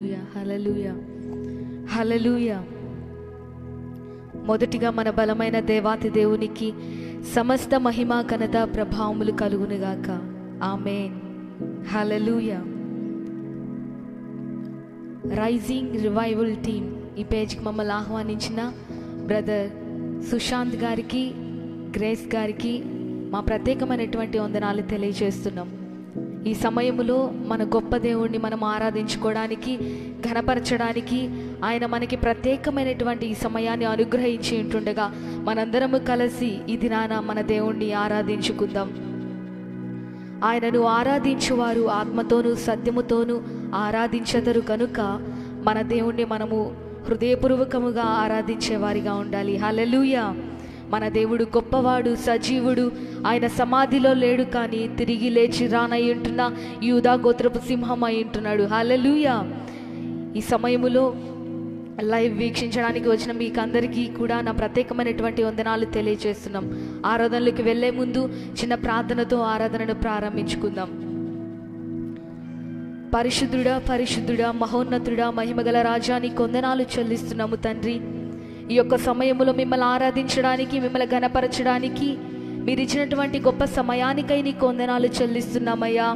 హల్లెలూయా హల్లెలూయా. మొదటిగా మన బలమైన దేవాతి దేవునికి సమస్త మహిమ ఘనత ప్రభావములు కలుగునుగాక. ఆమేన్. హల్లెలూయా. రైజింగ్ రివైవల్ టీమ్ ఈ పేజ్కి మమ్మల్ని ఆహ్వానించిన బ్రదర్ సుశాంత్ గారికి, గ్రేస్ గారికి మా ప్రత్యేకమైనటువంటి వందనాలు తెలియజేస్తున్నాం. ఈ సమయంలో మన గొప్ప దేవుణ్ణి మనం ఆరాధించుకోవడానికి, ఘనపరచడానికి ఆయన మనకి ప్రత్యేకమైనటువంటి ఈ సమయాన్ని అనుగ్రహించి ఉంటుండగా మనందరము కలిసి ఈ దినాన మన దేవుణ్ణి ఆరాధించుకుందాం. ఆయనను ఆరాధించువారు ఆత్మతోనూ సత్యముతోనూ ఆరాధించెదరు కనుక మన దేవుణ్ణి మనము హృదయపూర్వకముగా ఆరాధించేవారిగా ఉండాలి. హల్లెలూయా. మన దేవుడు గొప్పవాడు, సజీవుడు. ఆయన సమాధిలో లేడు, కానీ తిరిగి లేచి రానై ఉంటున్న యూదా గోత్రపు సింహం అయి ఉంటున్నాడు. హల్లెలూయా. ఈ సమయములో లైవ్ వీక్షించడానికి వచ్చిన మీకు అందరికీ కూడా నా ప్రత్యేకమైనటువంటి వందనాలు తెలియజేస్తున్నాం. ఆరాధనలకు వెళ్లే ముందు చిన్న ప్రార్థనతో ఆరాధనను ప్రారంభించుకుందాం. పరిశుద్ధుడా, పరిశుద్ధుడా, మహోన్నతుడా, మహిమగల రాజా, నీకు వందనాలు చెల్లిస్తున్నాము తండ్రి. ఈ యొక్క సమయంలో మిమ్మల్ని ఆరాధించడానికి, మిమ్మల్ని ఘనపరచడానికి మీరు ఇచ్చినటువంటి గొప్ప సమయానికై నీకు వందనాలు చెల్లిస్తున్నామయ్యా.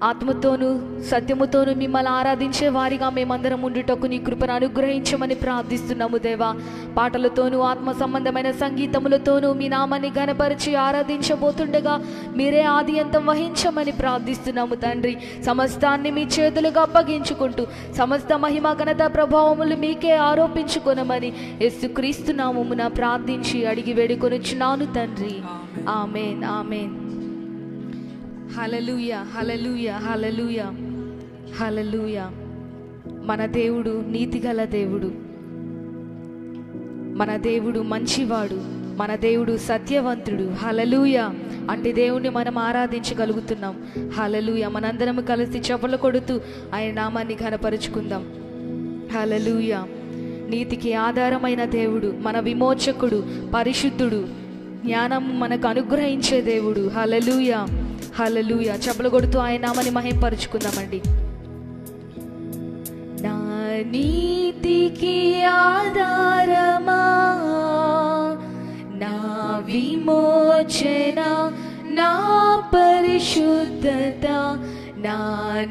ఆత్మతోనూ సత్యముతోనూ మిమ్మల్ని ఆరాధించే వారిగా మేమందరం ఉండుటకు నీ కృపను అనుగ్రహించమని ప్రార్థిస్తున్నాము దేవా. పాటలతోనూ ఆత్మ సంబంధమైన సంగీతములతోనూ మీ నామాన్ని ఘనపరిచి ఆరాధించబోతుండగా మీరే ఆది అంతం వహించమని ప్రార్థిస్తున్నాము తండ్రి. సమస్తాన్ని మీ చేతులుగా అప్పగించుకుంటూ సమస్త మహిమ ఘనత ప్రభావములు మీకే ఆరోపించుకొనమని యేసుక్రీస్తు నామమున ప్రార్థించి అడిగి వేడుకొనుచున్నాను తండ్రి. ఆమేన్, ఆమేన్. హల్లెలూయా, హల్లెలూయా, హల్లెలూయా, హల్లెలూయా. మన దేవుడు నీతిగల దేవుడు, మన దేవుడు మంచివాడు, మన దేవుడు సత్యవంతుడు. హల్లెలూయా. అంటే దేవుణ్ణి మనం ఆరాధించగలుగుతున్నాం. హల్లెలూయా. మనందరం కలిసి చప్పట్లు కొడుతూ ఆయన నామాన్ని ఘనపరుచుకుందాం. హల్లెలూయా. నీతికి ఆధారమైన దేవుడు, మన విమోచకుడు, పరిశుద్ధుడు, జ్ఞానం మనకు అనుగ్రహించే దేవుడు. హల్లెలూయా, హల్లెలూయా. చప్పట్లు కొడుతూ ఆయన నామాన్ని మహిమపరుచుకుందామండి. నా నీతికి ఆధారమా, నా విమోచన, నా పరిశుద్ధత, నా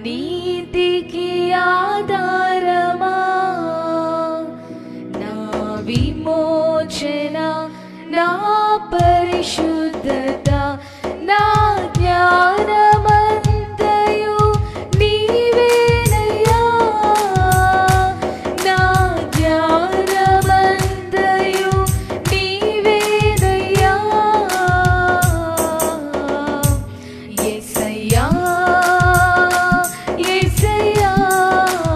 నీతికి ఆధారమా, నా విమోచన, నా పరిశుద్ధత, నా జ్ఞానమంతయు నీవేనయ్యా, నా జ్ఞానమంతయు నీవేనయ్యా. యేసయ్యా, యేసయ్యా,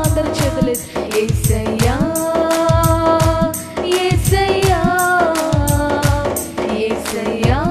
అందరూ చేతులేసి యేసయ్యా, యేసయ్యా, యేసయ్యా,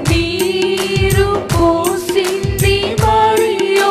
నీరు పోసింది మరియు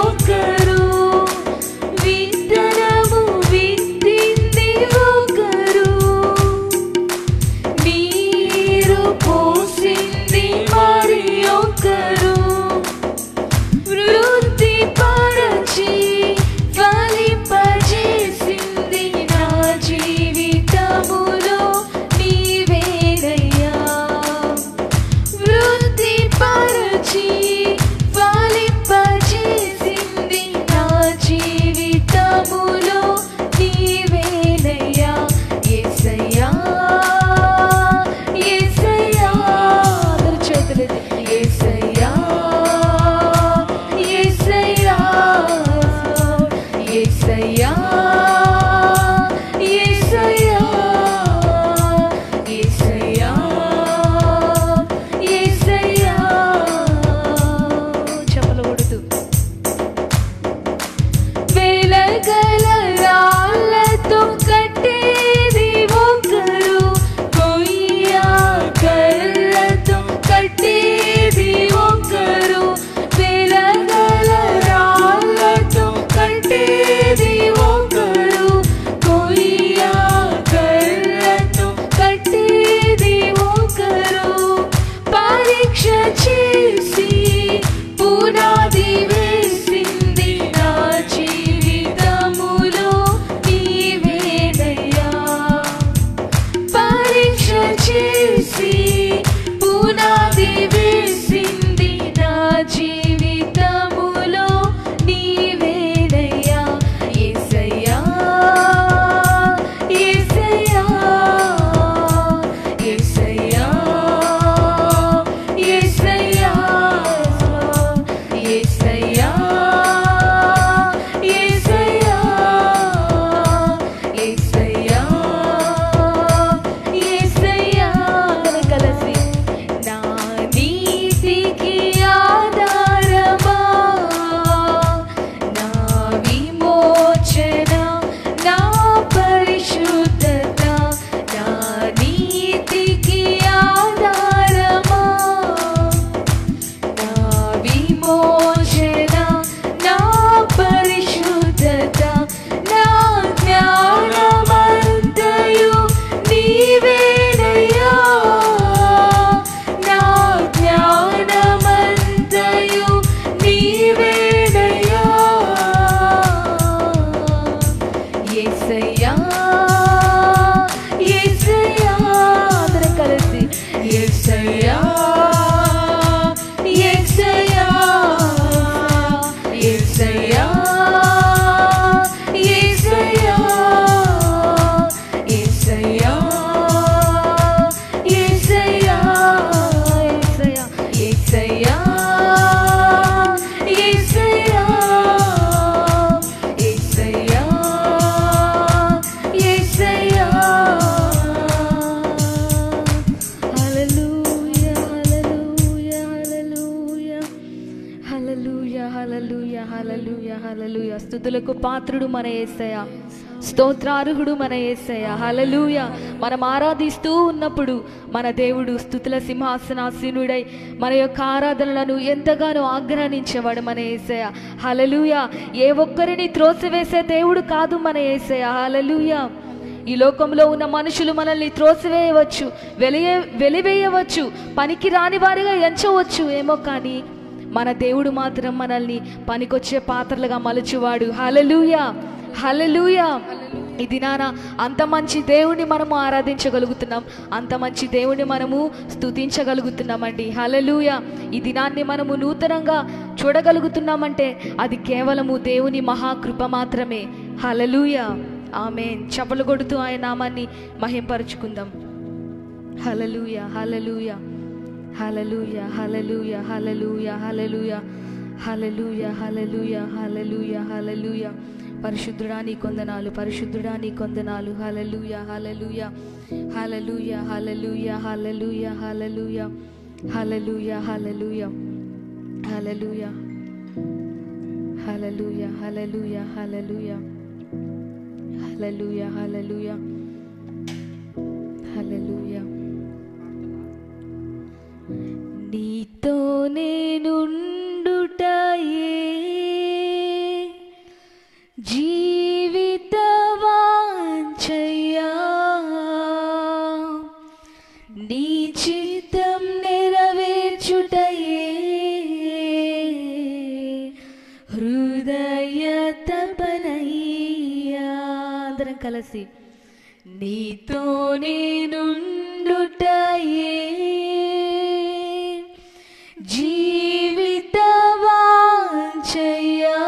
యేసయ్యా యేసయ్యా యేసయ్యా యేసయ్యా యేసయ్యా యేసయ్యా యేసయ్యా యేసయ్యా హల్లెలూయా హల్లెలూయా హల్లెలూయా హల్లెలూయా హల్లెలూయా హల్లెలూయా. స్తుతులకు పాత్రుడు మన యేసయ్య, స్తోత్రార్హుడు మన యేసయ్య. హల్లెలూయా. మనం ఆరాధిస్తూ ఉన్నప్పుడు మన దేవుడు స్తుతుల సింహాసనాసీనుడై మన యొక్క ఆరాధనలను ఎంతగానో ఆగ్రహించేవాడు మన యేసయ్య. హల్లెలూయా. ఏ ఒక్కరిని త్రోసివేసే దేవుడు కాదు మన యేసయ్య. హల్లెలూయా. ఈ లోకంలో ఉన్న మనుషులు మనల్ని త్రోసివేయవచ్చు, వెలివేయవచ్చు, పనికి రాని వారిగా ఎంచవచ్చు ఏమో, కానీ మన దేవుడు మాత్రం మనల్ని పనికొచ్చే పాత్రలుగా మలుచువాడు. హల్లెలూయా హల్లెలూయా. ఈ దినాన అంత మంచి దేవుని మనము ఆరాధించగలుగుతున్నాం, అంత మంచి దేవుని మనము స్తుతించగలుగుతున్నామండి. హల్లెలూయా. ఈ దినాన్ని మనము నూతనంగా చూడగలుగుతున్నామంటే అది కేవలము దేవుని మహాకృప మాత్రమే. హల్లెలూయా. ఆమేన్. చప్పలు కొడుతూ ఆయన నామాన్ని మహింపరుచుకుందాం. హల్లెలూయా హల్లెలూయా హల్లెలూయా హల్లెలూయా హల్లెలూయా హల్లెలూయా హల్లెలూయా హల్లెలూయా హల్లెలూయా హల్లెలూయా. పరిశుద్ధుడా నీ కొందనాలు, పరిశుద్ధుడా నీ కొందనాలు. హల్లెలూయా హల్లెలూయా హల్లెలూయా హల్లెలూయా హల్లెలూయా హల్లెలూయా హల్లెలూయా హల్లెలూయా హల్లెలూయా హల్లెలూయా హల్లెలూయా హల్లెలూయా హల్లెలూయా హల్లెలూయా హల్లెలూయా. నీతో నేనుండుటయే జీవిత వాంఛయ్యా, నీ చిత్తం నెరవేర్చుటయే హృదయ తపనయ్యా. అందరం కలిసి నీతో నేనుండుటయే జీవిత వాంఛయ్యా,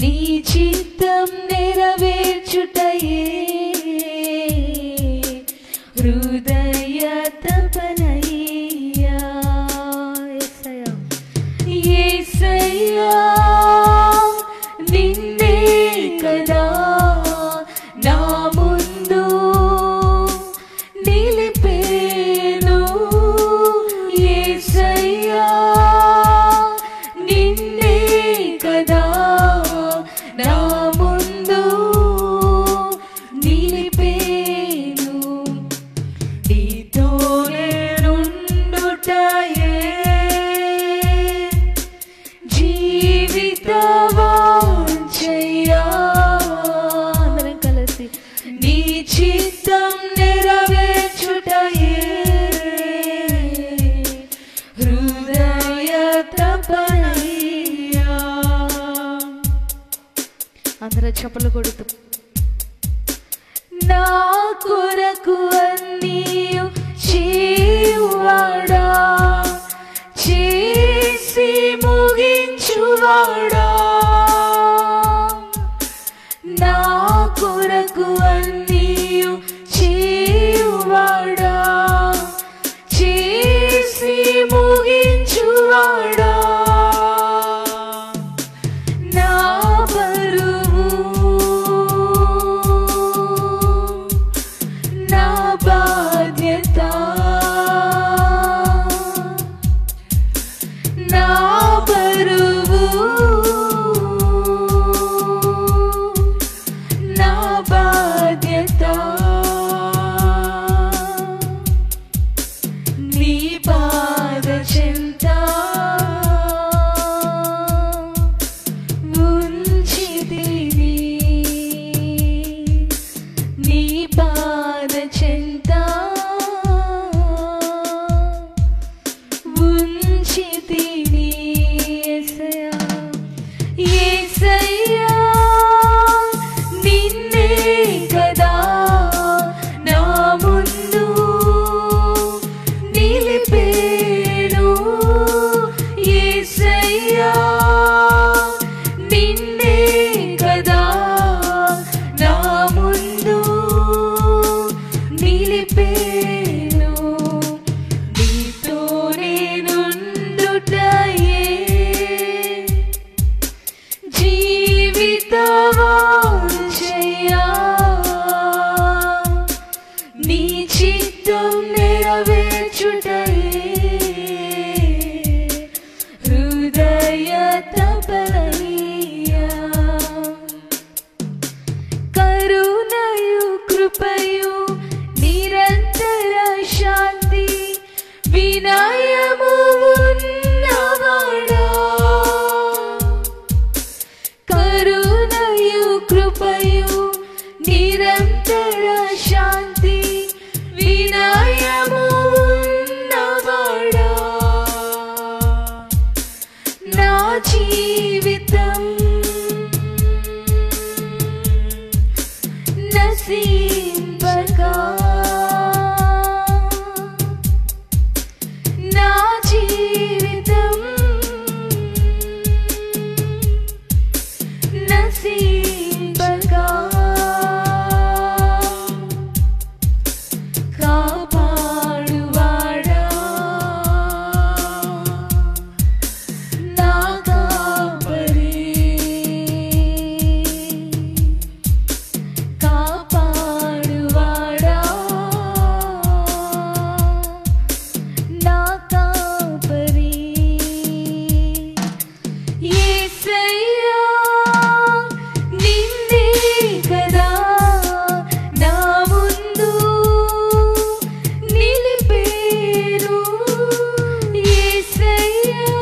నీ చిత్తం నెరవేర్చుటయే హృదయ తపనయ్యా. యేసయ్యా యేసయ్యా నిన్నే కదా నా ముందు నిలిపేను. యేసయ్యా నిన్నే కదా నా ముందు నిలిపేను. నీతో నేనుండుటయే జీవిత వాంఛయ్యా. అందరం కలిసి నీ చిత్తం నెరవేర్చుటయే హృదయ తపనయ్యా. అందరూ చప్పలు కొడుతూ నా కొరకు అన్నీయు చేయువాడా, చేసి ముగించువాడా, నా కొరకు అన్నీయు చేయువాడా, చేసి ముగించువాడా, నా బరువు నా బాధ్యత, నా బరువు హృదయ తపనయ్యా కరుణయు కృపయు నిరంతర శాంతి వినయము ఉన్నవాడా కరుణయు కృపయు నిరంతర శాంతి వినయము ఉన్నవాడా నా జీవితం నశింపగా నా జీవితం నశింపగా కాపాడువాడా నా కాపరి కాపాడువాడా నా కాపరి యేసయ్యా నిన్నే కదా నా ముందు నిలిపేరు యేసయ్యా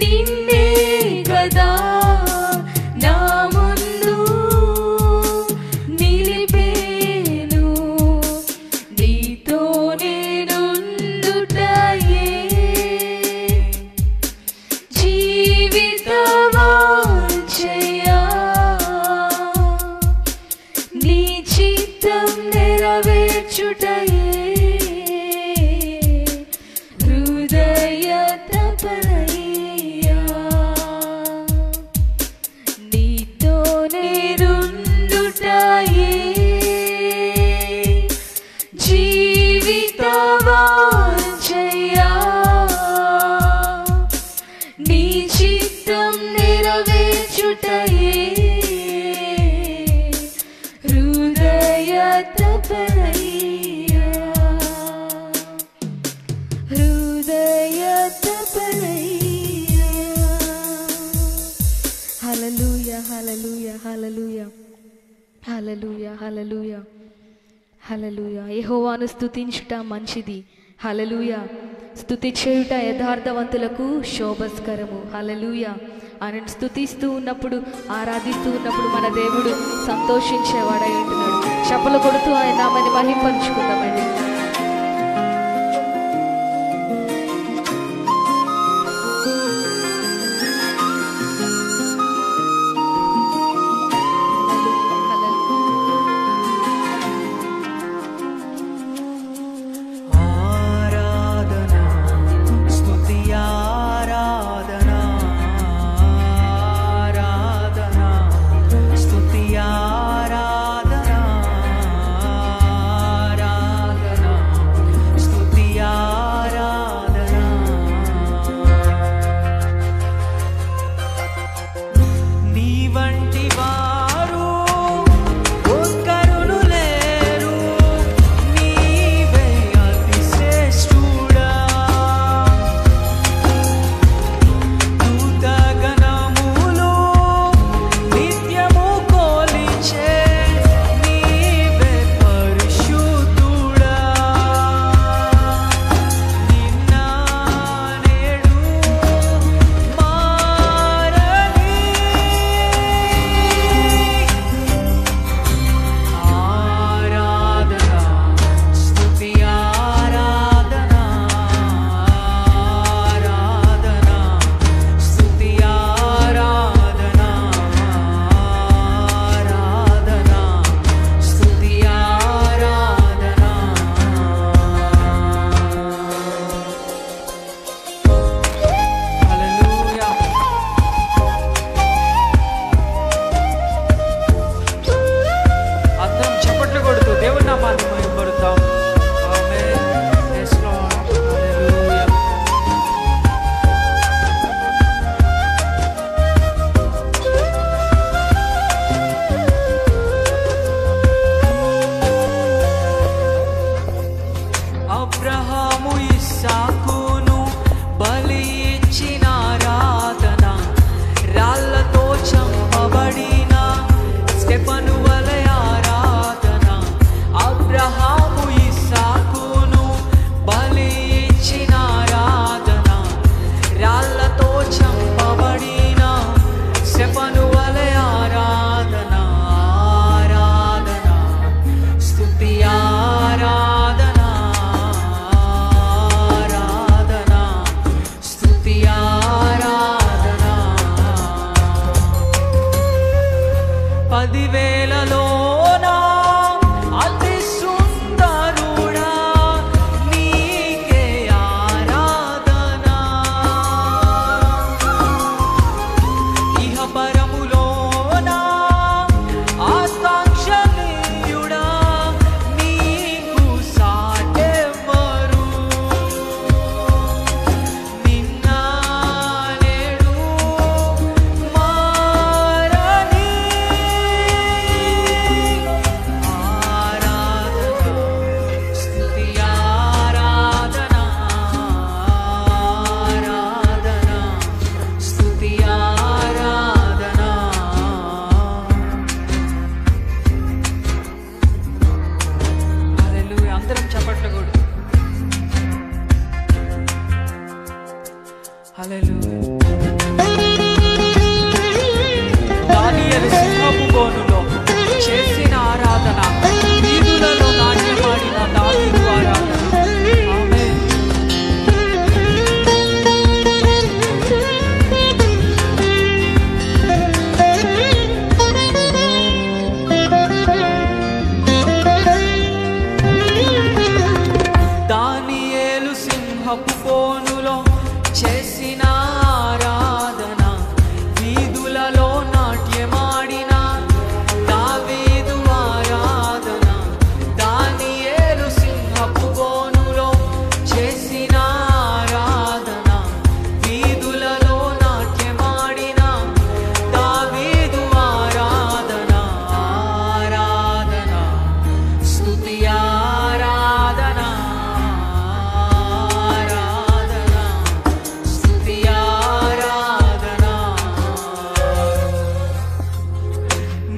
నిన్నే కదా నా ముందు నిలిపేను నీతో నేనుండుటయే జీవిత వాంఛయా నీ చిత్తం నెరవేర్చుటయే హృదయ తపనయ్యా నీతో నేనుండుటయే జీవిత వాంఛయా నీ చిత్తం నెరవేర్చుటయే హృదయ తపనయ్యా హృదయ తపనయ్యా హల్లెలూయా హల్లెలూయా హల్లెలూయా హల్లెలూయా హల్లెలూయా హల్లెలూయా యెహోవాను స్తుతించుట మంచిది హల్లెలూయా స్తుతి చేయుట యథార్థవంతులకు శోభస్కరము హల్లెలూయా ఆయనను స్తుతిస్తూ ఉన్నప్పుడు ఆరాధిస్తూ ఉన్నప్పుడు మన దేవుడు సంతోషించేవాడై ఉంటున్నాడు చప్పలు కొడుతూ ఆయన నామని మహింపరుచుకుందామండి స్తుతి ఆరాధన పదివేలలోనా అతి సుందరుడా నీకే ఆరాధన. ఇహ పరములోనా ఆకాంక్షనీయుడా నీకు సాటెవ్వరు. నిన్న నేడు మారని ఆరాధన స్తుతి ఆరాధన ఆరాధన స్తుతి ఆరాధన. హల్లెలూయా. అందరం చప్పట్లు కొడు. హల్లెలూయా. దానియేలు సింహపు బోనులో చేసిన ఆరాధన, వీధులలో నాట్యమాడిన దావీదు ఆరాధన. ఆమేన్. దానియేలు సింహపు బోనులో చేసిన ఆరాధన, వీధులలో నాట్యమాడిన దావీదు ఆరాధన. దానియేలు సింహపు బోనులో చేసిన ఆరాధన, వీధులలో నాట్యమాడిన దావీదు ఆరాధన. ఆరాధన స్తుతి ఆరాధన ఆరాధన స్తుతి ఆరాధన.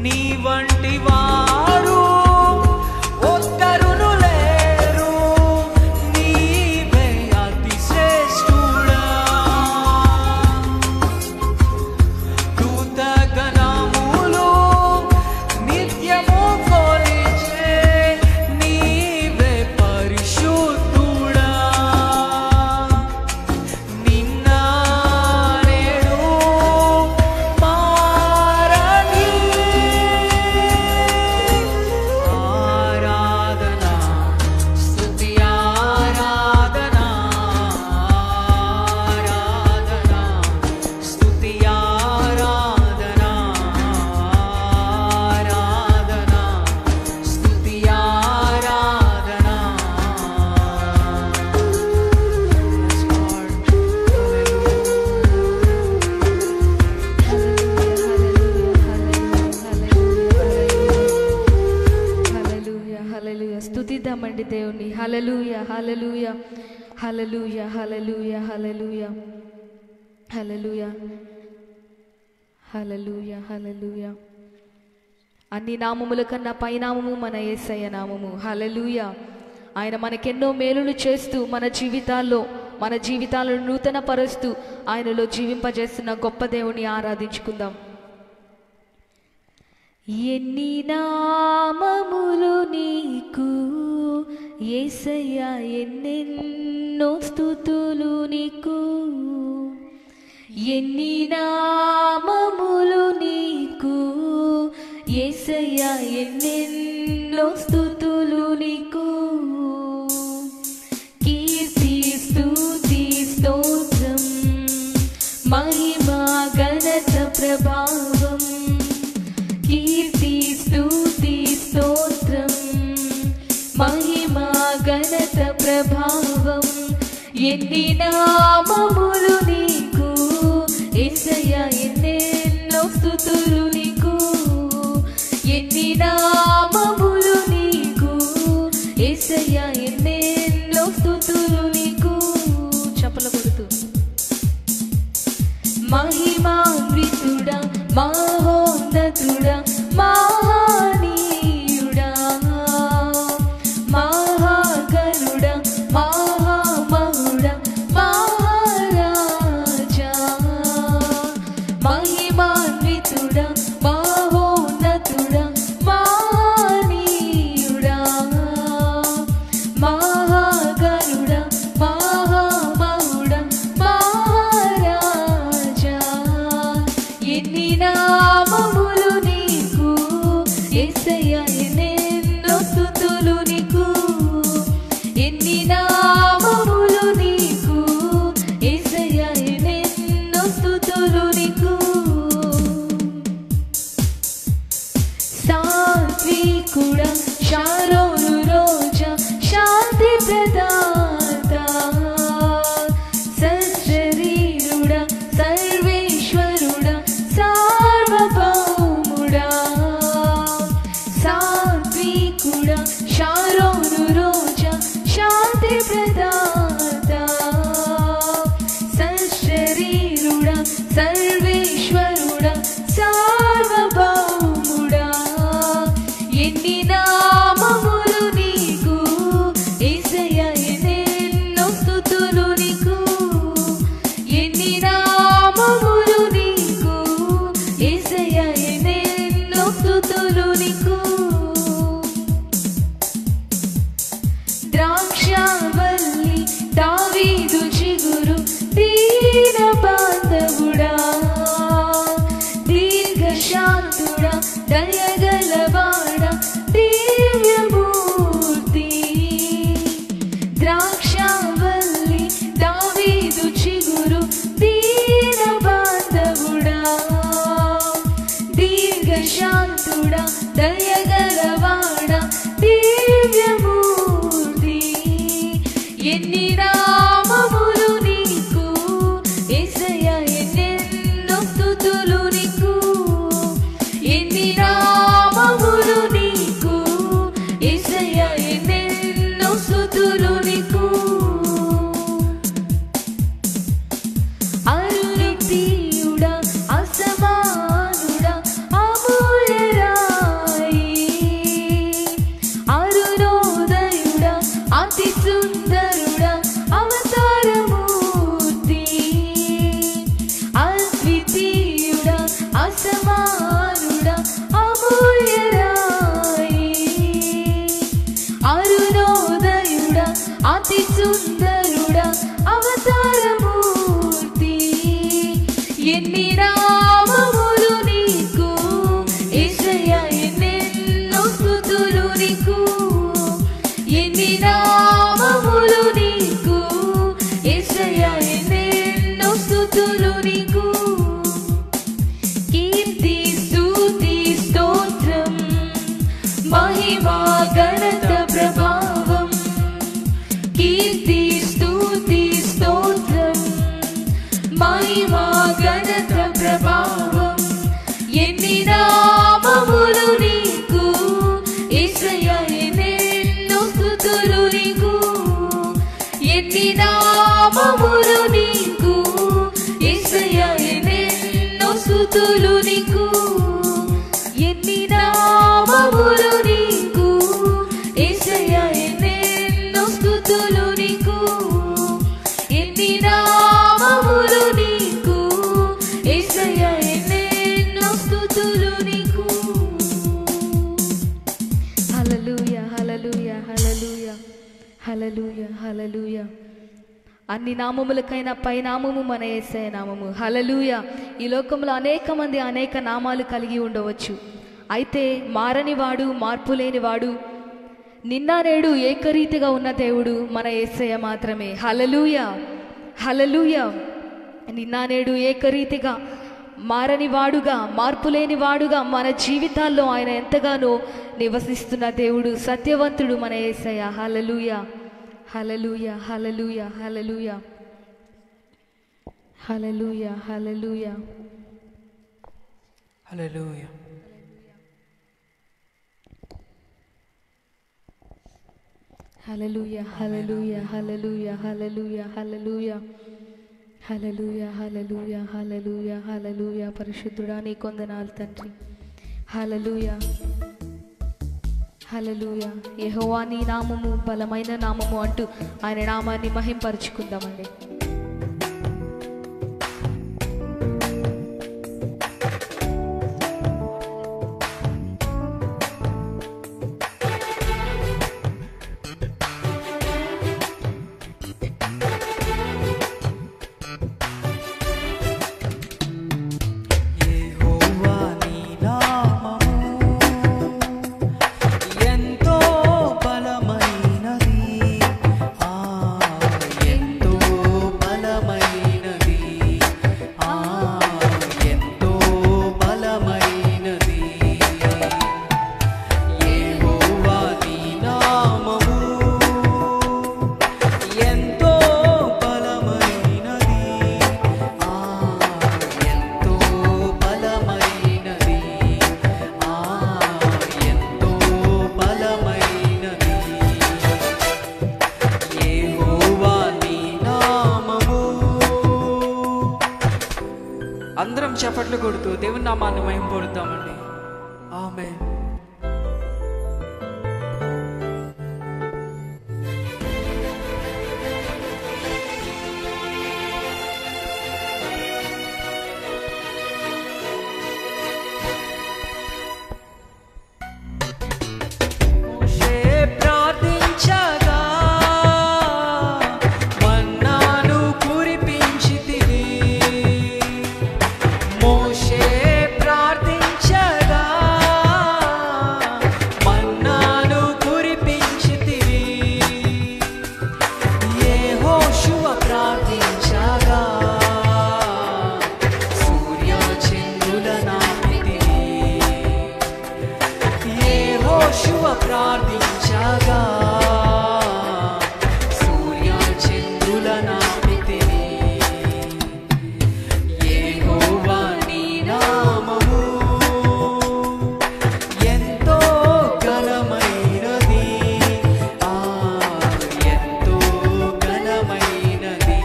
నీ వంటి వారు ఒక్కరును లేరు, నీవే అతి శ్రేష్ఠుడా. దూతగణములు నిత్యము కొలిచే నీవే పరిశుద్ధుడా. నిన్న నేడు మారని ఆరాధన స్తుతి ఆరాధన ఆరాధన స్తుతి ఆరాధన ఆరాధన స్తుతి ఆరాధన. హల్లెలూయా హల్లెలూయా. స్తుతిద్దామండి దేవుణ్ణి. హల్లెలూయా హల్లెలూయా హల్లెలూయా హల్లెలూయా హల్లెలూయా హల్లెలూయా హల్లెలూయా హల్లెలూయా. అన్ని నామముల కన్నా పైనామము మన యేసయ్య నామము. హల్లెలూయా. ఆయన మనకెన్నో మేలులు చేస్తూ మన జీవితాలను నూతన పరుస్తూ ఆయనలో జీవింపజేస్తున్న గొప్ప దేవుని ఆరాధించుకుందాం. ఎన్ని నామములు నీకు యేసయ్యా, ఎన్నెన్నో స్తుతులు నీకు. ఎన్ని నామములు నీకు యేసయ్యా, ఎన్నెన్నో స్తుతులు నీకు. కీర్తి స్తుతి స్తోత్రం మహిమా ఘనత ప్రభావం. కీర్తి స్తుతి స్తోత్రం మహిమా ఘనత ప్రభావం. ఎన్ని నామములు నీకు యేసయ్యా, ఎన్నెన్నో స్తుతులు నీకు. ఎన్ని నామములు నీకు యేసయ్యా, ఎన్నెన్నో స్తుతులు నీకు. చప్పలు కొడుతూ మహిమాన్వితుడా మహోన్నతుడా మహనీయుడా మహాగణుడా మహామహుడా మహారాజా. మహిమాన్వితుడా మహోన్నతుడా మహనీయుడా మహాగణుడా మహామహుడా మహారాజా. ఎన్ని నామములు నీకు ఎన్ని నామములు నీకు యేసయ్యా ఎన్నెన్నో స్తుతులు నీకు ఎన్ని నామములు నీకు యేసయ్యా ఎన్నెన్నో స్తుతులు నీకు కీర్తి స్తుతి స్తోత్రం మహిమా ఘనత ప్రభావం కీర్తి స్తుతి స్తోత్రం మహిమా ఘనత ప్రభావం ఎన్ని నామములు నీకు యేసయ్యా ఎన్నెన్నో స్తుతులు నీకు ఎన్ని నామములు నీకు యేసయ్యా ఎన్నెన్నో స్తుతులు నీకు ఎన్ని నామములు నీకు యేసయ్యా ఎన్నెన్నో స్తుతులు నీకు ఎన్ని నామములు నీకు యేసయ్యా ఎన్నెన్నో స్తుతులు నీకు హల్లెలూయా హల్లెలూయా హల్లెలూయా హల్లెలూయా హల్లెలూయా అన్ని నామములకైనా పై నామము మన యేసయ్య నామము హల్లెలూయా ఈ లోకంలో అనేక మంది అనేక నామాలు కలిగి ఉండవచ్చు అయితే మారనివాడు మార్పు లేనివాడు నిన్న నేడు ఏకరీతిగా ఉన్న దేవుడు మన యేసయ్య మాత్రమే హల్లెలూయా హల్లెలూయా నిన్న నేడు ఏకరీతిగా మారనివాడుగా మార్పు లేనివాడుగా మన జీవితాల్లో ఆయన ఎంతగానో నివసిస్తున్న దేవుడు సత్యవంతుడు మన యేసయ్య హల్లెలూయా హల్లెలూయా హల్లెలూయా హల్లెలూయా హల్లెలూయా హల్లెలూయా హల్లెలూయా హల్లెలూయా హల్లెలూయా హల్లెలూయా హల్లెలూయా హల్లెలూయా హల్లెలూయా హల్లెలూయా హల్లెలూయా హల్లెలూయా పరిశుద్ధుడా నీ కొందనాలు తండ్రి హల్లెలూయా హల్లెలూయా యెహోవా నీ నామము బలమైన నామము అంటూ ఆయన నామాన్ని మహింపరుచుకుందామండి అందరం చప్పట్లు కొడుతూ దేవుని నామాన్ని మహింపొరుద్దామండి ఆమేన్ ప్రార్థించగా సూర్య చంద్రుల నాపితిని యెహోవా నీ నామము ఎంతో ఘనమైనది ఎంతో ఘనమైనది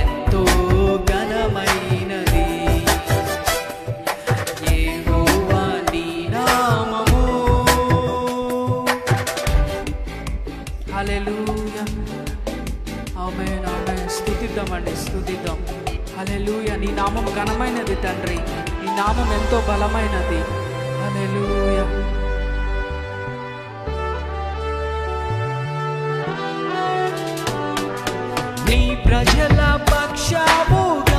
ఎంతో ఘనమైనది యెహోవా నీ నామము హల్లెలూయా ఆమేన్ ఆమేన్ స్తుతిద్దామండి స్తుతిద్దాం హల్లెలూయా నీ నామం ఘనమైనది తండ్రి నీ నామం ఎంతో బలమైనది హల్లెలూయా నీ ప్రజల పక్షముగా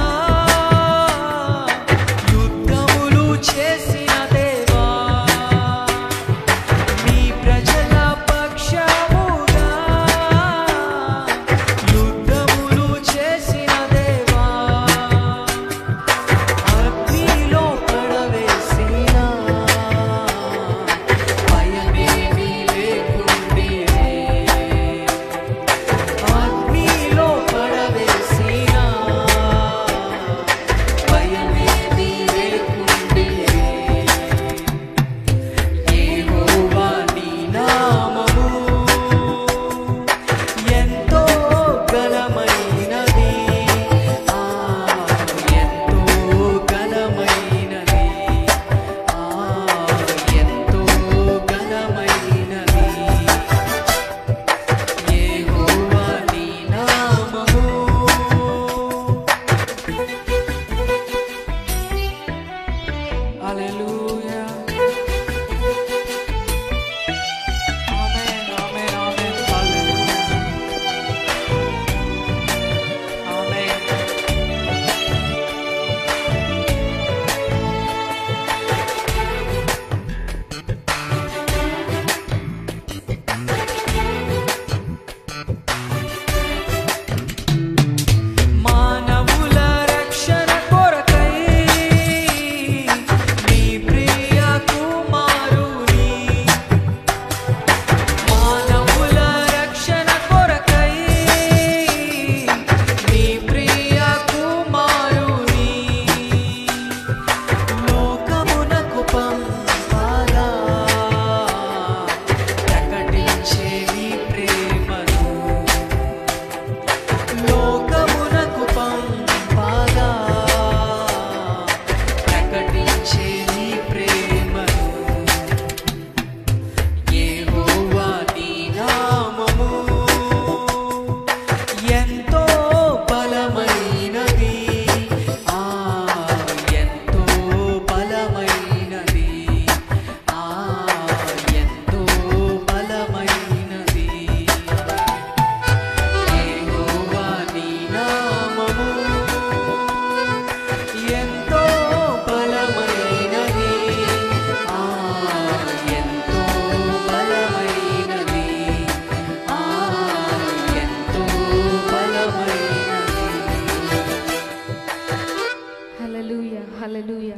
హల్లెలూయా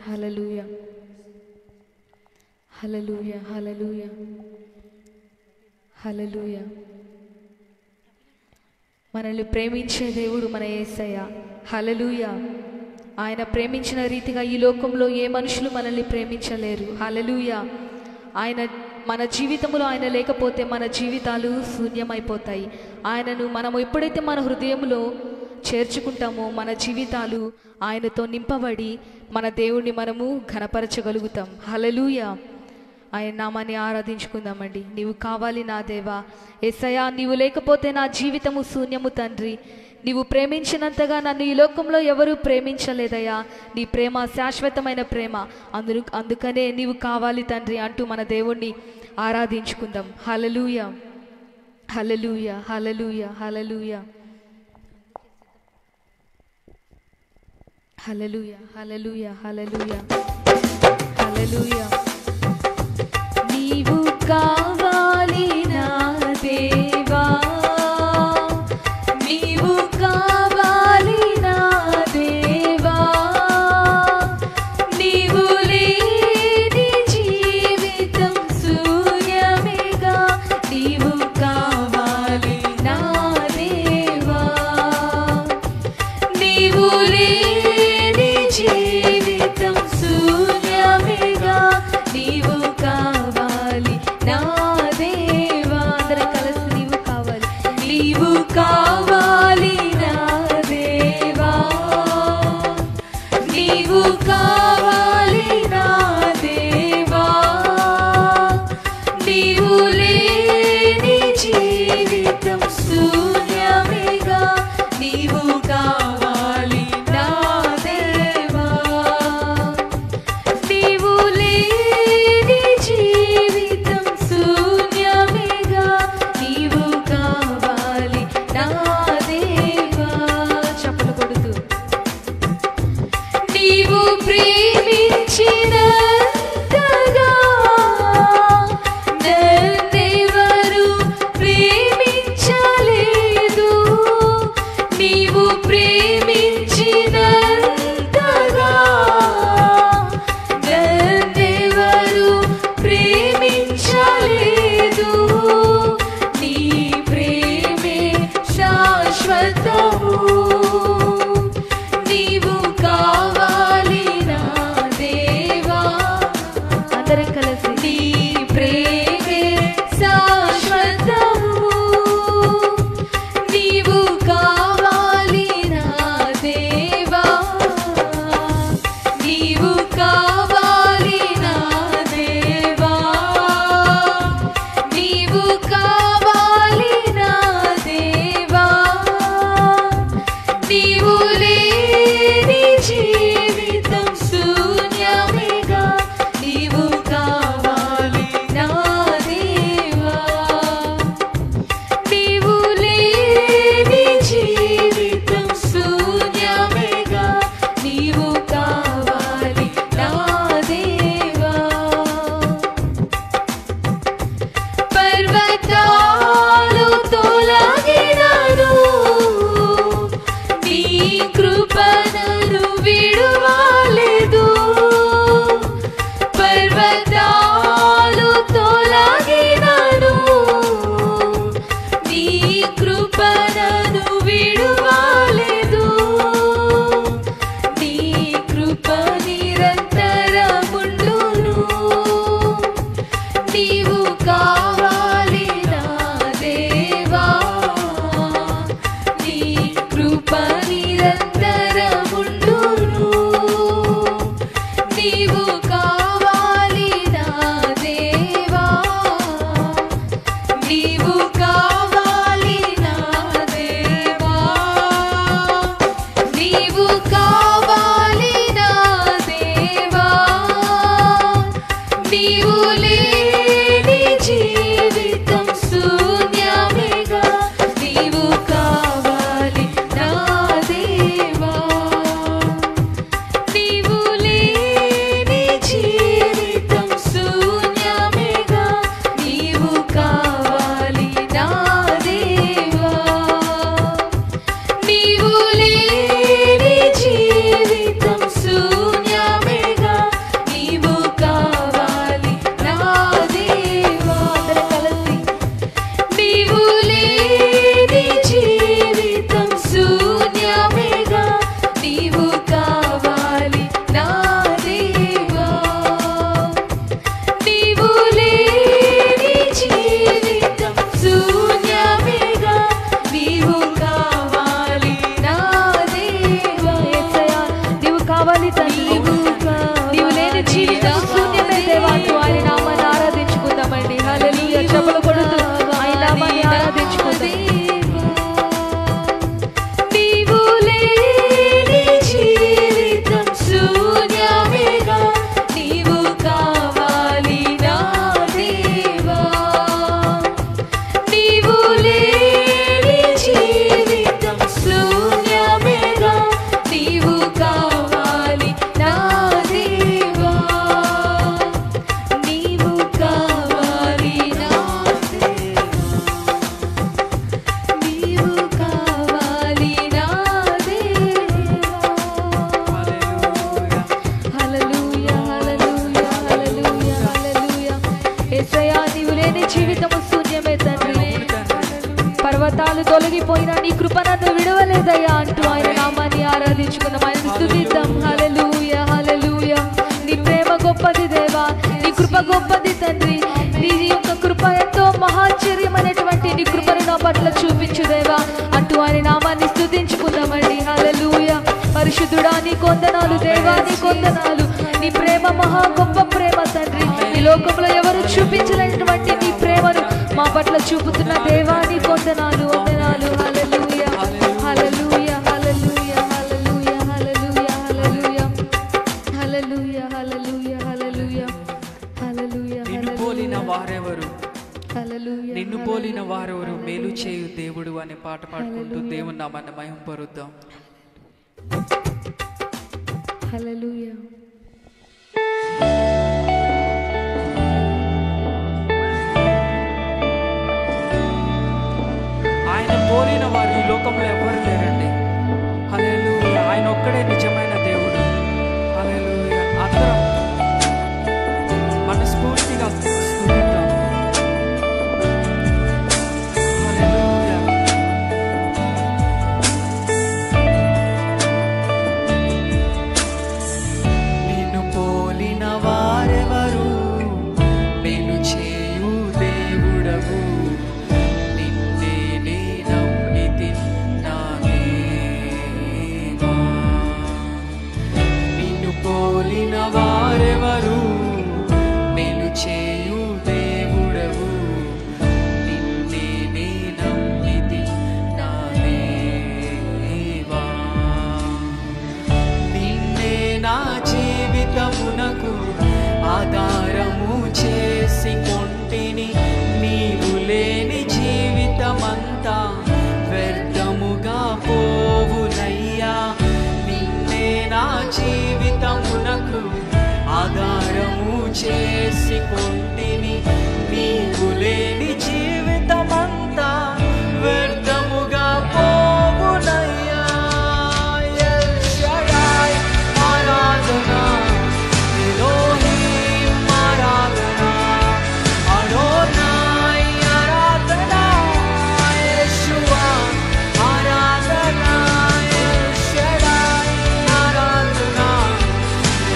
హల్లెలూయా హల్లెలూయా హల్లెలూయా హల్లెలూయా. మనల్ని ప్రేమించే దేవుడు మన యేసయ్య. హల్లెలూయా. ఆయన ప్రేమించిన రీతిగా ఈ లోకంలో ఏ మనుషులు మనల్ని ప్రేమించలేరు. హల్లెలూయా. ఆయన మన జీవితంలో ఆయన లేకపోతే మన జీవితాలు శూన్యమైపోతాయి. ఆయనను మనం ఎప్పుడైతే మన హృదయంలో చేర్చుకుంటామో మన జీవితాలు ఆయనతో నింపబడి మన దేవుణ్ణి మనము ఘనపరచగలుగుతాం. హల్లెలూయా. ఆయన నామాన్ని ఆరాధించుకుందామండి. నీవు కావాలి నా దేవా. యేసయ్యా, నీవు లేకపోతే నా జీవితము శూన్యము తండ్రి. నీవు ప్రేమించినంతగా నన్ను ఈ లోకంలో ఎవరూ ప్రేమించలేదయ్యా. నీ ప్రేమ శాశ్వతమైన ప్రేమ. అందుకనే నీవు కావాలి తండ్రి అంటూ మన దేవుణ్ణి ఆరాధించుకుందాం. హల్లెలూయా హల్లెలూయా హల్లెలూయా హల్లెలూయా హల్లెలూయా హల్లెలూయా హల్లెలూయా హల్లెలూయా. నీవు కావాలి నా దేవా, నీవు కావాలి నా దేవా, నీవు లేని జీవితం శూన్యమేగా. నీవు కావాలి నా దేవా, నీవు లేని జీవితం శూన్యమేగా. నీవు కావాలి నా దేవా. అందరం కలిసి నీవు కావాలి, నీవు కావాలి నా దేవా, నీవు కావాలి నా దేవా, నీవు లేని జీవితం శూన్యమేగా. నీవు కావాలి నా దేవా, నీవు లేని జీవితం శూన్యమేగా. నీవు కావాలి నా దేవా. చప్పట్లు కొడుతూ నీవు ప్రేమించినంతగా నన్నెవరు ప్రేమించలేదు. నీవు ప్రేమించినంతగా నన్నెవరు ప్రేమించలేదు. నీ ప్రేమే శాశ్వతము. నీవు కావాలి నా దేవా, నీవు కావాలి నా దేవా. నీవు లేని జీవితం శూన్యమేగా, నీవు కావాలి నా దేవా. యేసయ్యా నీవు కావాలి తండ్రి, నీవు లేని జీవితం శూన్యమే దేవా అంటూ ఆయన నామాన్ని ఆరాధించుకుందామండి. హల్లెలూయా. చెప్పులు కొడుతూ ఆయన నామాన్ని ఆరాధించుకుందాం. నీవు లేని జీవితం శూన్యమేగా, నీవు కావాలి నా దేవా. నీవు లేని జీవితం శూన్యమేగా, నీవు కావాలి నా దేవా. నీవు కావాలి నా దేవా. నీవు కావాలి నా దేవా. హల్లెలూయా హల్లెలూయా హల్లెలూయా హల్లెలూయా. యేసయ్యా నీవు లేని జీవితము శూన్యమే తండ్రి. పర్వతాలు తొలగిపోయినా నీ కృప నన్ను విడవలేదయ్యా అంటూ ఆయన నామాన్ని ఆరాధించుకుందాం, ఆయన స్తుతిద్దాం. హల్లెలూయా హల్లెలూయా. నీ ప్రేమ గొప్పది దేవా, నీ కృప గొప్పది తండ్రి. నీ యొక్క కృప ఎంతో మహాశ్చర్యమైనటువంటి నీ కృపను నా పట్ల చూపించు దేవా అంటూ ఆయన నామాన్ని స్తుతించుకుందామండి. హల్లెలూయా. పరిశుద్ధుడా నీ కొందనాలు దేవా, నీ కొందనాలు. నీ ప్రేమ మహా గొప్ప ప్రేమ తండ్రి. ఈ లోకంలో ఎవరు చూపించలేనటువంటి నీ ప్రేమను మా పట్ల చూపుతున్న దేవా నీ కొందనాలు, వందనాలు. హల్లెలూయా హల్లెలూయా హల్లెలూయా హల్లెలూయా హల్లెలూయా హల్లెలూయా హల్లెలూయా హల్లెలూయా హల్లెలూయా హల్లెలూయా. నిన్ను పోలిన వారెవరు, హల్లెలూయా. నిన్ను పోలిన వారెవరు, మేలు చేయు దేవుడు అనే పాట పాడుకుంటూ దేవుని నామాన్ని మహిమపరుద్దాం. హల్లెలూయా. ఆయన పోలిన వారు ఈ లోకంలో ఎవరు లేరండి. హల్లెలూయా. ఆయన ఒక్కడే నిజమైన దేవుడు. హల్లెలూయా. అందరం మనస్ఫూర్తిగా స్తుతిద్దాం. హల్లెలూయా. నిన్ను పోలిన వారెవరు, మేలు చేయు దేవుడవు, నిన్నే నే నమ్మితి నా దేవా. నిన్ను పోలిన వారెవరు, మేలు చేయు దేవుడవు, నిన్నే నే నమ్మితి నా దేవా. నిన్నే నా జీవితమునకు ఆధారము చేసి కొంటిని, నీవు లేని జీవితమంతా వ్యర్థముగా పోవునయ్యా. నిన్నే నా జీవితమునకు ఆధారము చేసి కొంటిని, నీవు లేని జీవితమంతా వ్యర్థముగా పోవునయ్యా. ఎల్ షడాయ్ ఆరాధనా, ఎలోహీం ఆరాధనా, అడోనాయ్ ఆరాధనా, యేషువా ఆరాధనా, ఎల్ షడాయ్ ఆరాధనా,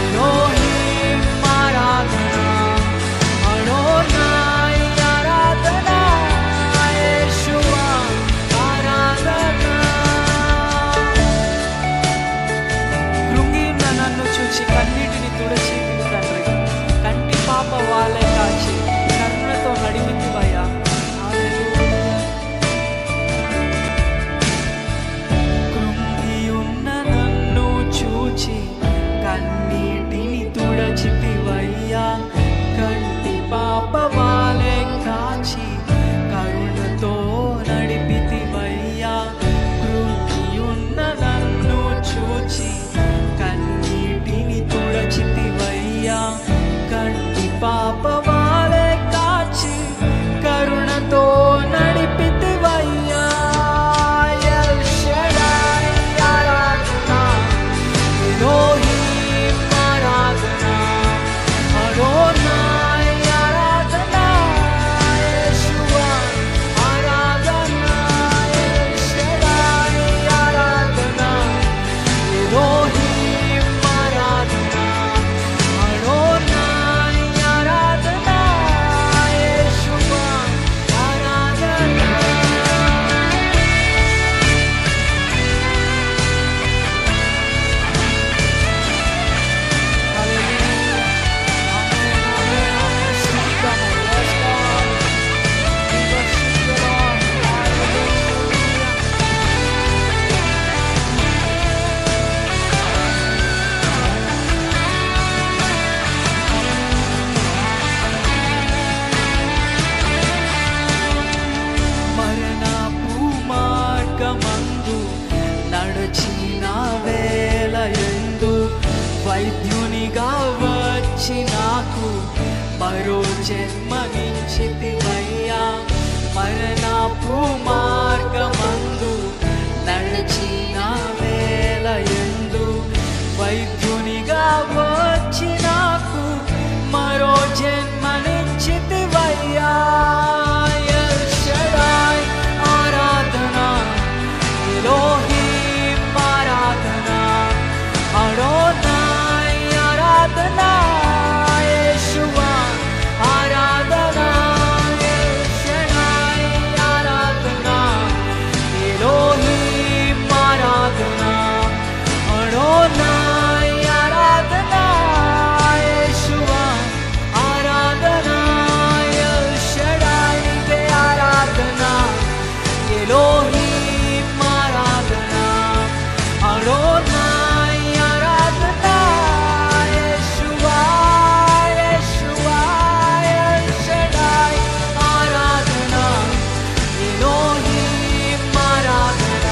ఎలోహీం ఆరాధనా, వైద్యునిగా వచ్చి నాకు మరో జన్మనిచ్చితివయ్యా. మరణపు మార్గమందు నడిచిన వేళయందు వైద్యునిగా వచ్చి నాకు మరో జన్మనిచ్చితివయ్యా. ఎల్ షడాయ్ ఆరాధన, ఎలోహీం ఆరాధన, అడోనాయ్ ఆరాధన, యేషువా ఆరాధన, ఎల్ షడాయ్ ఆరాధన, ఎలోహీం ఆరాధన, అడోనాయ్ ఆరాధన, యేషువా ఆరాధన, ఎల్ షడాయ్ నీకే ఆరాధన, ఎలోహీం ఆరాధన, అడోనాయ్ ఆరాధన, యేషువా యేషువా ఎల్ షడాయ్ ఆరాధన, ఎలోహీం ఆరాధన,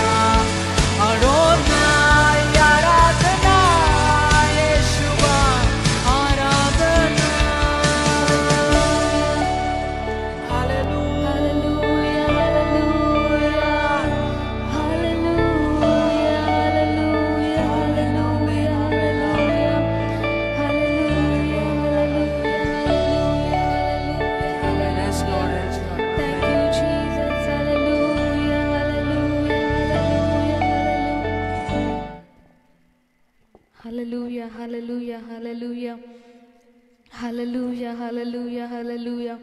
అడోనాయ్ ఆరాధన, యేషువా ఆరాధన. హల్లెలూయా Yes, Lord, yes, Lord. హల్లెలూయా హల్లెలూయా హల్లెలూయా హల్లెలూయా హల్లెలూయా హల్లెలూయా.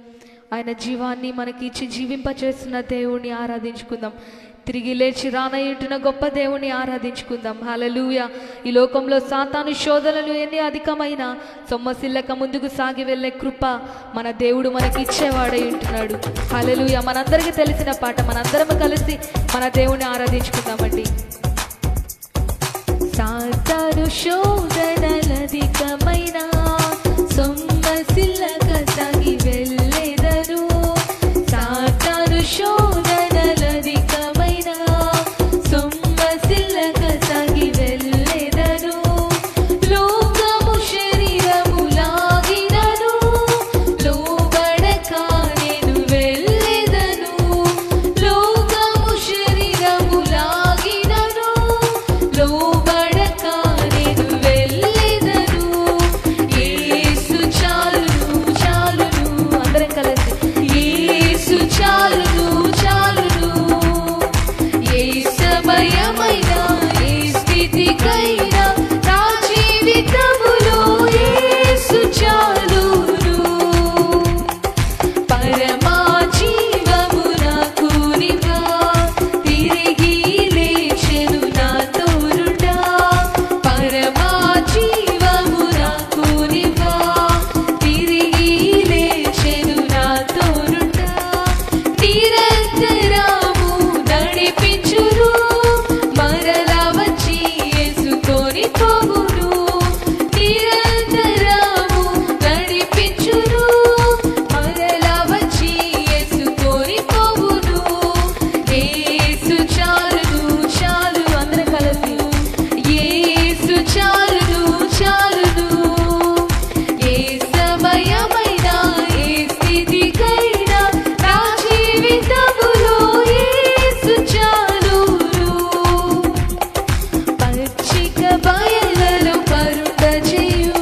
ఆయన జీవాన్ని మనకి ఇచ్చి జీవింపచేస్తున్న దేవుణ్ణి ఆరాధించుకుందాం. తిరిగి లేచి రానయ్యుంటున్న గొప్ప దేవుణ్ణి ఆరాధించుకుందాం. హల్లెలూయా. ఈ లోకంలో సాతాను శోధనలు ఎన్ని అధికమైనా సొమ్మసిల్లక ముందుకు సాగి వెళ్ళే కృప మన దేవుడు మనకి ఇచ్చేవాడై ఉంటున్నాడు. హల్లెలూయా. మనందరికీ తెలిసిన పాట, మనందరం కలిసి మన దేవుణ్ణి ఆరాధించుకుందామండి. సాతాను శోధనలధికమైన సొమ్మసిల్లక సాగి వెళ్ళెదను. సాతాను శోధనలధికమైన సొమ్మసిల్లక సాగి వెళ్ళెదను. లోకము శరీరము లాగినను లోబడక నేను వెళ్ళెదను. లోకము శరీరము లాగినను లోబడక నేను వెళ్ళెదను. యేసు చాలును చాలును, అందరం కలిసి యేసు చాలును చాలును. ఏ సమయమైనా ఏ స్థితికైనా నా జీవితములో యేసు చాలును. పరమా జీవము నాకు నివా, తిరిగి లేచెను నా తోడుండా. పరమా జీవము నాకు నివా, తిరిగి లేచెను నా తోడుండా. నిరంతరము నడిపించును, మరలా వచ్చి యేసుకొని పోవును. నిరంతరము నడిపించును, మరలా వచ్చి యేసుకొని పోవును. యేసు చాలును చాలు, అందరం కలిసి యేసు చాలును చాలును. ఏ సమయమైనా ఏ స్థితికైనా నా జీవితములో యేసు చాలును. పచ్చిక బయళ్ళలో పరుండ చేయు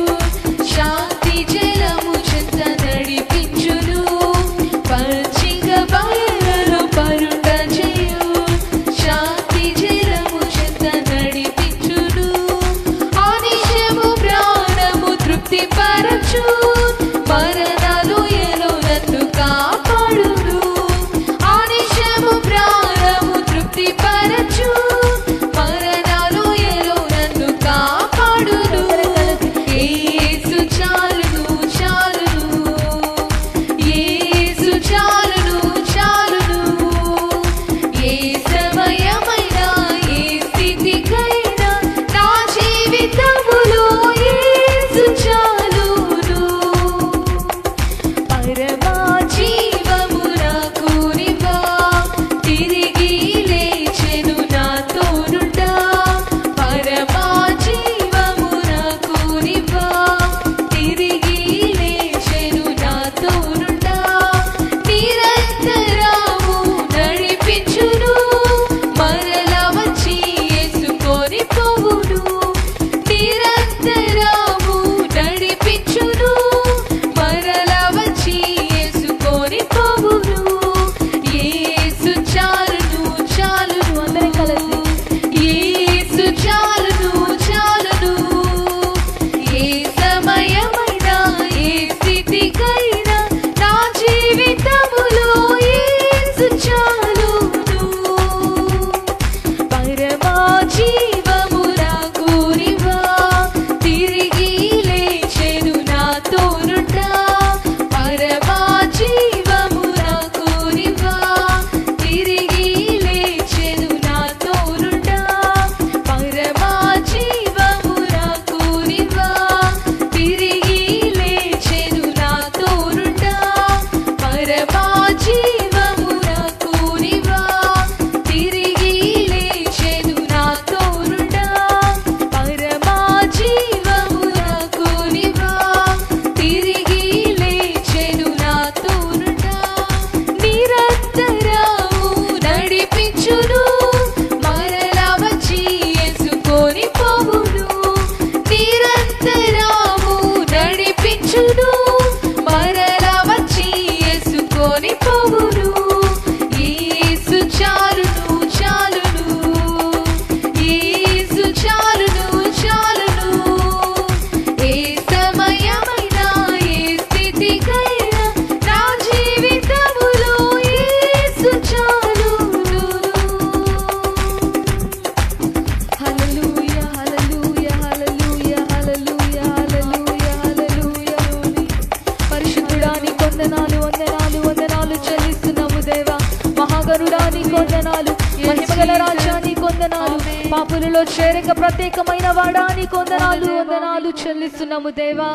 వందనాలు. పాపులలో చేరక ప్రత్యేకమైన వాడా నీకు వందనాలు, వందనాలు చెల్లిస్తున్నాము దేవా.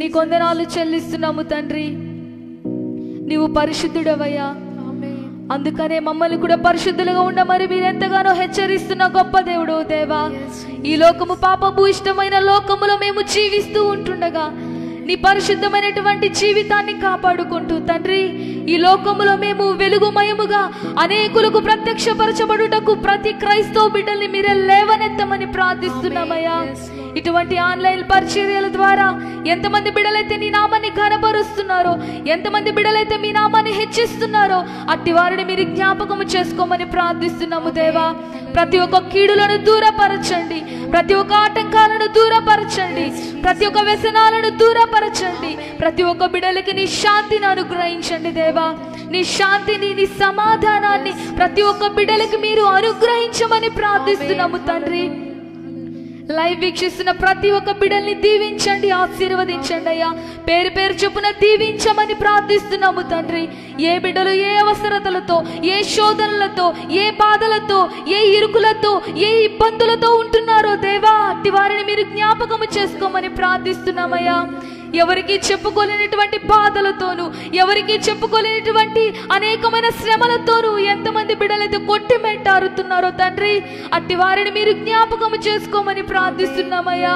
నీకు వందనాలు చెల్లిస్తున్నాము తండ్రి. నీవు పరిశుద్ధుడవయ్యా, అందుకనే మమ్మల్ని కూడా పరిశుద్ధులుగా ఉండమని మీరు ఎంతగానో హెచ్చరిస్తున్న గొప్ప దేవుడు దేవా. ఈ లోకము పాపము ఇష్టమైన లోకములో మేము జీవిస్తూ ఉంటుండగా నీ పరిశుద్ధమైనటువంటి జీవితాన్ని కాపాడుకుంటూ తండ్రి, ఈ లోకములో మేము వెలుగుమయముగా అనేకులకు ప్రత్యక్షపరచబడుటకు ప్రతి క్రైస్తవ బిడ్డల్ని మీరే లేవనెత్తమని ప్రార్థిస్తున్నామయ్యా. ఇటువంటి ఆన్లైన్ పరిచర్యల ద్వారా ఎంతమంది బిడ్డలైతే నీ నామాన్ని ఘనపరుస్తున్నారో, ఎంతమంది బిడ్డలైతే మీ నామాన్ని హెచ్చిస్తున్నారో అట్టి వారిని మీరు జ్ఞాపకము చేసుకోమని ప్రార్థిస్తున్నాము దేవా. ప్రతి ఒక్క కీడులను దూరపరచండి, ప్రతి ఒక్క ఆటంకాలను దూరపరచండి, ప్రతి ఒక్క వ్యసనాలను దూరపరచండి. ప్రతి ఒక్క బిడ్డలకి నీ శాంతిని అనుగ్రహించండి దేవా. నీ శాంతిని, నీ సమాధానాన్ని ప్రతి ఒక్క బిడ్డలకి మీరు అనుగ్రహించమని ప్రార్థిస్తున్నాము తండ్రి. లైవ్ వీక్షిస్తున్న ప్రతి ఒక్క బిడ్డల్ని దీవించండి, ఆశీర్వదించండి అయ్యా. పేరు పేరు చొప్పున దీవించమని ప్రార్థిస్తున్నాము తండ్రి. ఏ బిడ్డలు ఏ అవసరతలతో, ఏ శోధనలతో, ఏ బాధలతో, ఏ ఇరుకులతో, ఏ ఇబ్బందులతో ఉంటున్నారో దేవా, అట్టి వారిని మీరు జ్ఞాపకము చేసుకోమని ప్రార్థిస్తున్నామయ్యా. ఎవరికి చెప్పుకోలేనటువంటి బాధలతోనూ, ఎవరికి చెప్పుకోలేనటువంటి అనేకమైన శ్రమలతోనూ ఎంతమంది బిడ్డలైతే కొట్టిమెట్టారుతున్నారో తండ్రి, అట్టి వారిని మీరు జ్ఞాపకము చేసుకోమని ప్రార్థిస్తున్నామయ్యా.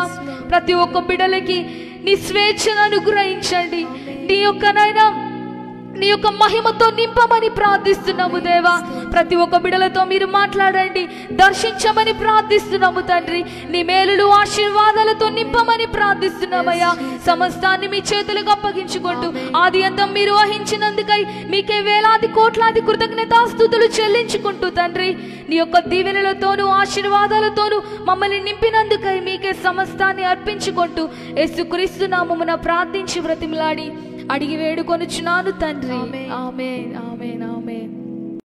ప్రతి ఒక్క బిడ్డలకి నీ స్వేచ్ఛను అనుగ్రహించండి, నీ యొక్క మహిమతో నింపమని ప్రార్థిస్తున్నాము దేవా. ప్రతి ఒక్క బిడ్డలతో మీరు మాట్లాడండి, దర్శించమని ప్రార్థిస్తున్నాము తండ్రి. నీ మేలులు ఆశీర్వాదాలతో నింపమని ప్రార్థిస్తున్నామయ్యా. సమస్తాన్ని మీ చేతులకు అప్పగించుకుంటూ ఆది అంతం మీరు వహించినందుకై మీకే వేలాది కోట్లాది కృతజ్ఞతాస్తుతులు చెల్లించుకుంటూ తండ్రి, నీ యొక్క దీవెనలతోనూ ఆశీర్వాదాలతోనూ మమ్మల్ని నింపినందుకై మీకే సమస్తాన్ని అర్పించుకుంటూ యేసుక్రీస్తు నామమున ప్రార్థించి బ్రతిమలాడి అడిగి వేడుకొనుచున్నాను తండ్రి. ఆమేన్, ఆమేన్, ఆమేన్.